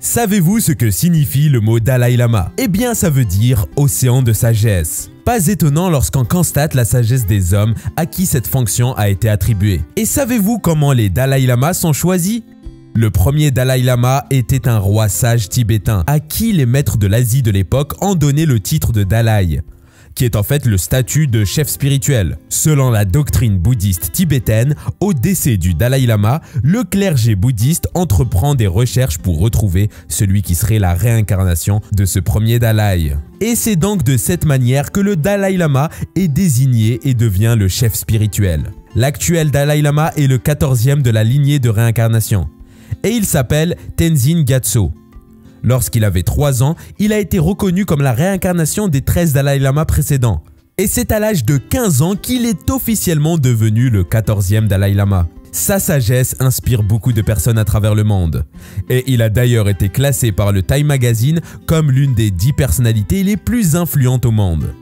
Savez-vous ce que signifie le mot Dalai Lama? Eh bien, ça veut dire « océan de sagesse ». Pas étonnant lorsqu'on constate la sagesse des hommes à qui cette fonction a été attribuée. Et savez-vous comment les Dalai Lamas sont choisis? Le premier Dalai Lama était un roi sage tibétain à qui les maîtres de l'Asie de l'époque ont donné le titre de Dalai, qui est en fait le statut de chef spirituel. Selon la doctrine bouddhiste tibétaine, au décès du Dalai Lama, le clergé bouddhiste entreprend des recherches pour retrouver celui qui serait la réincarnation de ce premier Dalai. Et c'est donc de cette manière que le Dalai Lama est désigné et devient le chef spirituel. L'actuel Dalai Lama est le 14e de la lignée de réincarnation. Et il s'appelle Tenzin Gyatso. Lorsqu'il avait 3 ans, il a été reconnu comme la réincarnation des 13 Dalai Lama précédents. Et c'est à l'âge de 15 ans qu'il est officiellement devenu le 14e Dalai Lama. Sa sagesse inspire beaucoup de personnes à travers le monde. Et il a d'ailleurs été classé par le Time Magazine comme l'une des 10 personnalités les plus influentes au monde.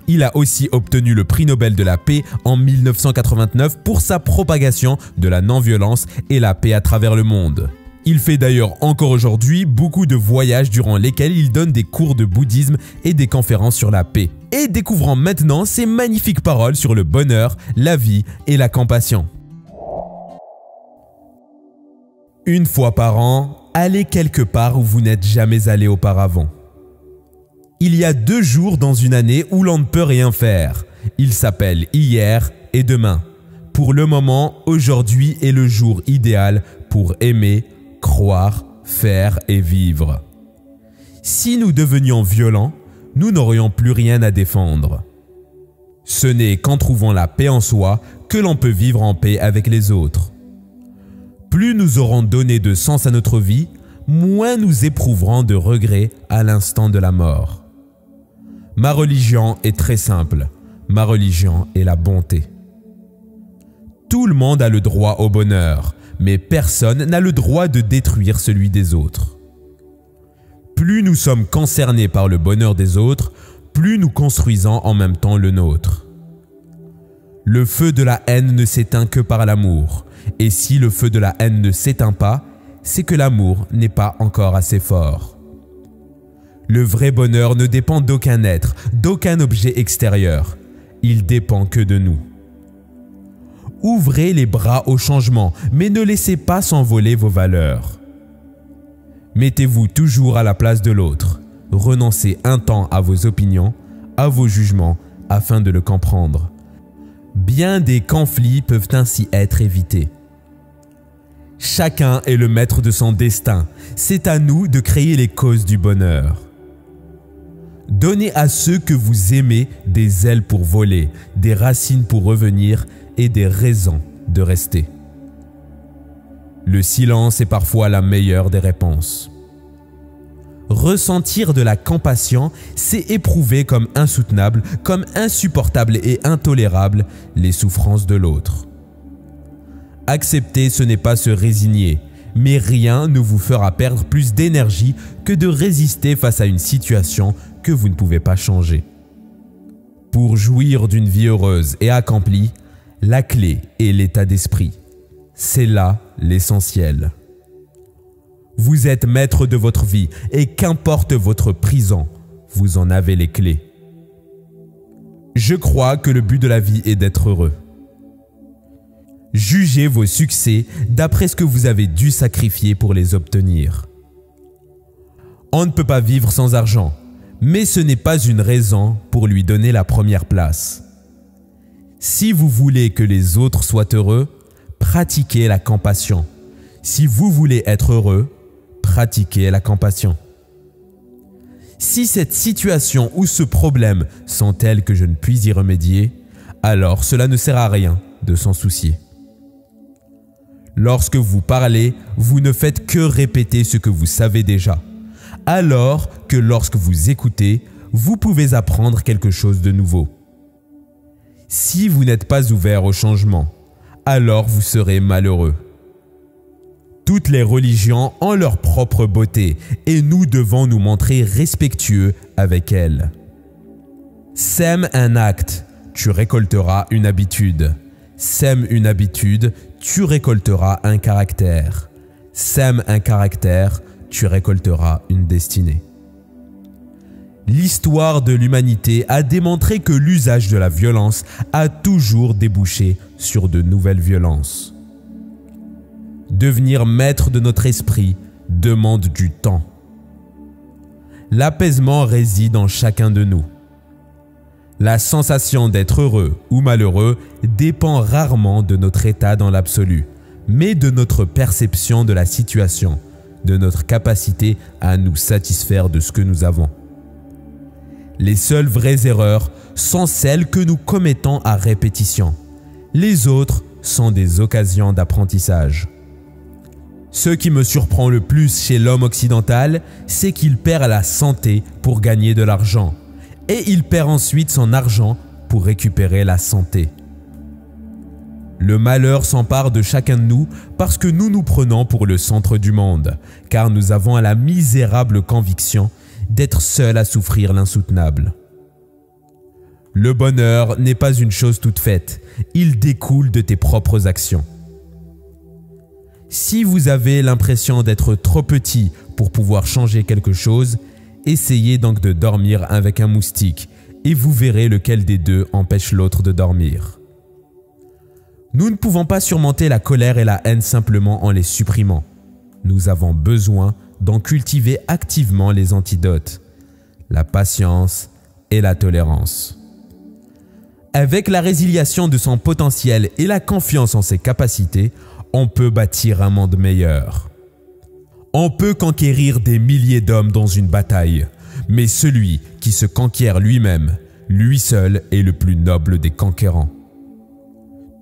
Il a aussi obtenu le prix Nobel de la paix en 1989 pour sa propagation de la non-violence et la paix à travers le monde. Il fait d'ailleurs encore aujourd'hui beaucoup de voyages durant lesquels il donne des cours de bouddhisme et des conférences sur la paix. Et découvrant maintenant ses magnifiques paroles sur le bonheur, la vie et la compassion. Une fois par an, allez quelque part où vous n'êtes jamais allé auparavant. Il y a 2 jours dans une année où l'on ne peut rien faire. Ils s'appellent hier et demain. Pour le moment, aujourd'hui est le jour idéal pour aimer, croire, faire et vivre. Si nous devenions violents, nous n'aurions plus rien à défendre. Ce n'est qu'en trouvant la paix en soi que l'on peut vivre en paix avec les autres. Plus nous aurons donné de sens à notre vie, moins nous éprouverons de regrets à l'instant de la mort. Ma religion est très simple. Ma religion est la bonté. Tout le monde a le droit au bonheur, mais personne n'a le droit de détruire celui des autres. Plus nous sommes concernés par le bonheur des autres, plus nous construisons en même temps le nôtre. Le feu de la haine ne s'éteint que par l'amour, et si le feu de la haine ne s'éteint pas, c'est que l'amour n'est pas encore assez fort. Le vrai bonheur ne dépend d'aucun être, d'aucun objet extérieur. Il dépend que de nous. Ouvrez les bras au changement, mais ne laissez pas s'envoler vos valeurs. Mettez-vous toujours à la place de l'autre. Renoncez un temps à vos opinions, à vos jugements, afin de le comprendre. Bien des conflits peuvent ainsi être évités. Chacun est le maître de son destin. C'est à nous de créer les causes du bonheur. Donnez à ceux que vous aimez des ailes pour voler, des racines pour revenir et des raisons de rester. Le silence est parfois la meilleure des réponses. Ressentir de la compassion, c'est éprouver comme insoutenable, comme insupportable et intolérable les souffrances de l'autre. Accepter, ce n'est pas se résigner, mais rien ne vous fera perdre plus d'énergie que de résister face à une situation que vous ne pouvez pas changer. Pour jouir d'une vie heureuse et accomplie, la clé est l'état d'esprit. C'est là l'essentiel. Vous êtes maître de votre vie et qu'importe votre prison, vous en avez les clés. Je crois que le but de la vie est d'être heureux. Jugez vos succès d'après ce que vous avez dû sacrifier pour les obtenir. On ne peut pas vivre sans argent, mais ce n'est pas une raison pour lui donner la première place. Si vous voulez que les autres soient heureux, pratiquez la compassion. Si vous voulez être heureux, pratiquez la compassion. Si cette situation ou ce problème sont tels que je ne puis y remédier, alors cela ne sert à rien de s'en soucier. Lorsque vous parlez, vous ne faites que répéter ce que vous savez déjà, alors que lorsque vous écoutez, vous pouvez apprendre quelque chose de nouveau. Si vous n'êtes pas ouvert au changement, alors vous serez malheureux. Toutes les religions ont leur propre beauté et nous devons nous montrer respectueux avec elles. Sème un acte, tu récolteras une habitude. Sème une habitude, tu récolteras un caractère. Sème un caractère, tu récolteras une destinée. L'histoire de l'humanité a démontré que l'usage de la violence a toujours débouché sur de nouvelles violences. Devenir maître de notre esprit demande du temps. L'apaisement réside en chacun de nous. La sensation d'être heureux ou malheureux dépend rarement de notre état dans l'absolu, mais de notre perception de la situation, de notre capacité à nous satisfaire de ce que nous avons. Les seules vraies erreurs sont celles que nous commettons à répétition. Les autres sont des occasions d'apprentissage. Ce qui me surprend le plus chez l'homme occidental, c'est qu'il perd la santé pour gagner de l'argent. Et il perd ensuite son argent pour récupérer la santé. Le malheur s'empare de chacun de nous parce que nous nous prenons pour le centre du monde, car nous avons la misérable conviction d'être seuls à souffrir l'insoutenable. Le bonheur n'est pas une chose toute faite, il découle de tes propres actions. Si vous avez l'impression d'être trop petit pour pouvoir changer quelque chose, essayez donc de dormir avec un moustique et vous verrez lequel des deux empêche l'autre de dormir. Nous ne pouvons pas surmonter la colère et la haine simplement en les supprimant. Nous avons besoin d'en cultiver activement les antidotes, la patience et la tolérance. Avec la résiliation de son potentiel et la confiance en ses capacités, on peut bâtir un monde meilleur. On peut conquérir des milliers d'hommes dans une bataille, mais celui qui se conquiert lui-même, lui seul est le plus noble des conquérants.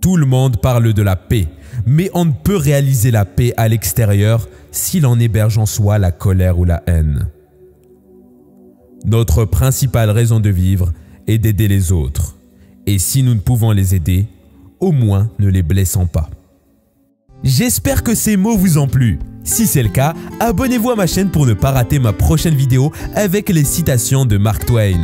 Tout le monde parle de la paix, mais on ne peut réaliser la paix à l'extérieur s'il en héberge en soi la colère ou la haine. Notre principale raison de vivre est d'aider les autres, et si nous ne pouvons les aider, au moins ne les blessons pas. J'espère que ces mots vous ont plu. Si c'est le cas, abonnez-vous à ma chaîne pour ne pas rater ma prochaine vidéo avec les citations de Mark Twain.